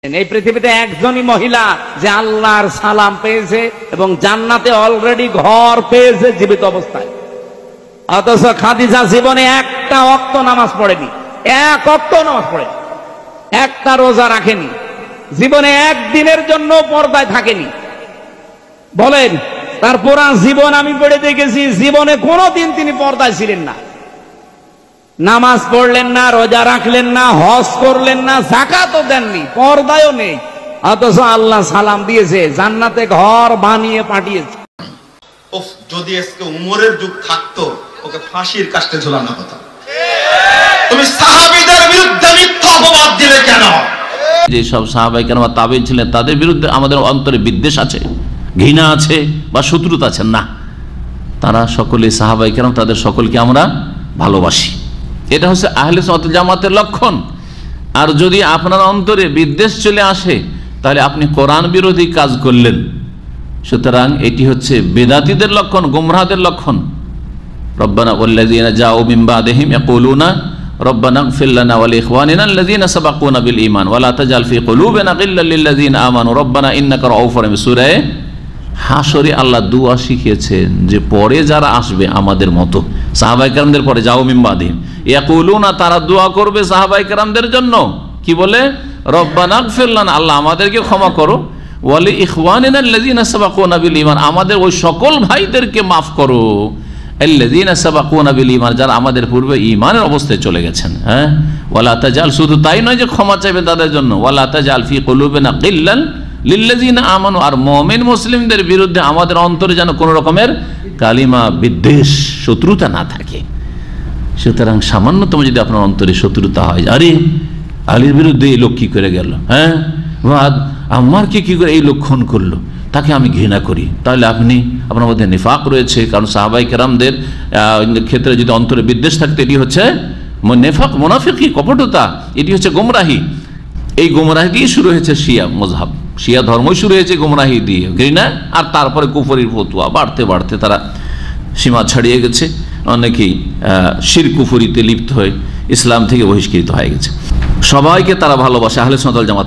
এই পৃথিবীতে একজনই মহিলা যে আল্লাহর সালাম পেয়েছে এবং জান্নাতে অলরেডি ঘর পেয়েছে জীবিত অবস্থায়, অথচ খাদিজা জীবনে একটা ওয়াক্ত নামাজ পড়েনি, এক ওয়াক্ত নামাজ পড়েনি, একটা রোজা রাখেনি, জীবনে একদিনের জন্য পর্দায় থাকেনি। বলেন, তার পুরা জীবন আমি পড়ে দেখেছি, জীবনে কোনোদিন তিনি পর্দায় ছিলেন না, নামাজ পড়লেন না, রোজা রাখলেন না, হজ করলেন না, যাকাতও দেননি, পর্দায়ও নেই, অথচ আল্লাহ সালাম দিয়েছে, জান্নাতে ঘর বানিয়ে পাঠিয়েছে। যদি আজকে উমরের যুগ থাকতো, ওকে ফাঁসির কাস্টে ঝোলানো হতো। তুমি সাহাবীদের বিরুদ্ধে মিথ্যা অপবাদ দিলে কেন? যে সব সাহাবায়ে কেরাম বা তাবেঈন ছিলেন, তাদের বিরুদ্ধে আমাদের অন্তরে বিদ্বেষ আছে, ঘৃণা আছে বা শত্রুতা আছে না। তারা সকলে সাহাবায়ে কেরাম, তাদের সকলকে আমরা ভালোবাসি। এটা হচ্ছে আহলে সুন্নাত ওয়াল জামাতের লক্ষণ। আর যদি আপনার অন্তরে বিদ্বেষ চলে আসে, তাহলে আপনি কোরআন বিরোধী কাজ করলেন। সুতরাং এটি হচ্ছে বেদাতীদের লক্ষণ, গুমরাহদের লক্ষণ। রব্বানা ওয়াল্লাযীনা জাউ মিন বাদিহিম ইয়াকুলুনা রব্বানা ইগফির লানা ওয়া লিইখওয়ানিনা আল্লাযীনা সাবাকুনা বিল ঈমান ওয়া লা তাজআল ফী কুলুবিনা গিল্লাল লিল্লাযীনা আমানু রব্বানা ইন্নাকা রাউফুর রহিম। সূরা হাশরে আল্লাহ দুআ শিখিয়েছেন যে পরে যারা আসবে আমাদের মতো, সাহাবায়ে কেরামদের পরে, জাউ মিন বাদিহিম ইয়াকুলুনা, তারা দোয়া করবে সাহাবায়ে কেরামদের জন্য, কি বলে? রব্বানা ইগফির লানা, আল্লাহ আমাদেরকে ক্ষমা করো, ওয়া লিইখওয়ানিনা আল্লাযীনা সাবাকুনা বিল ঈমান, আমাদের ওই সকল ভাইদেরকে মাফ করো, আল্লাযীনা সাবাকুনা বিল ঈমান, যারা আমাদের পূর্বে ঈমানের অবস্থায় চলে গেছেন। হ্যাঁ, ওয়ালা তাজাল, শুধু তাই নয় যে ক্ষমা চাইবে তাদের জন্য, ওয়ালা তাজাল ফি কুলুবিনা গিল্লান লিল্লাযীনা আমানু, আর মুমিন মুসলিমদের বিরুদ্ধে আমাদের অন্তরে যেন কোনো রকমের কালিমা, বিদ্বেষ, শত্রুতা না থাকে। সুতরাং সামান্যতম যদি আপনার অন্তরে শত্রুতা হয়, আরে আলীর বিরুদ্ধে এই লোক কি করে গেল, হ্যাঁ, আমার কি করে এই লক্ষণ করলো, তাকে আমি ঘৃণা করি, তাহলে আপনার মধ্যে নিফাক রয়েছে। কারণ সাহাবায়ে কেরামদের ক্ষেত্রে যদি অন্তরে বিদ্বেষ থাকতো, এটি হচ্ছে নেফাক, মুনাফিকি, কপটতা, এটি হচ্ছে গোমরাহি। এই গোমরাহি দিয়ে শুরু হয়েছে শিয়া মযহাব, শিয়া ধর্মই শুরু হয়েছে গোমরাহি দিয়ে, ঘৃণা, আর তারপরে কুফরির ফতোয়া বাড়তে বাড়তে তারা সীমা ছাড়িয়ে গেছে, অনেকেই শিরক কুফরিতে লিপ্ত হয়ে ইসলাম থেকে বহিষ্কৃত হয়ে গেছে। সবাইকে তারা ভালোবাসে, আহলে সুন্নাত ওয়াল জামাত।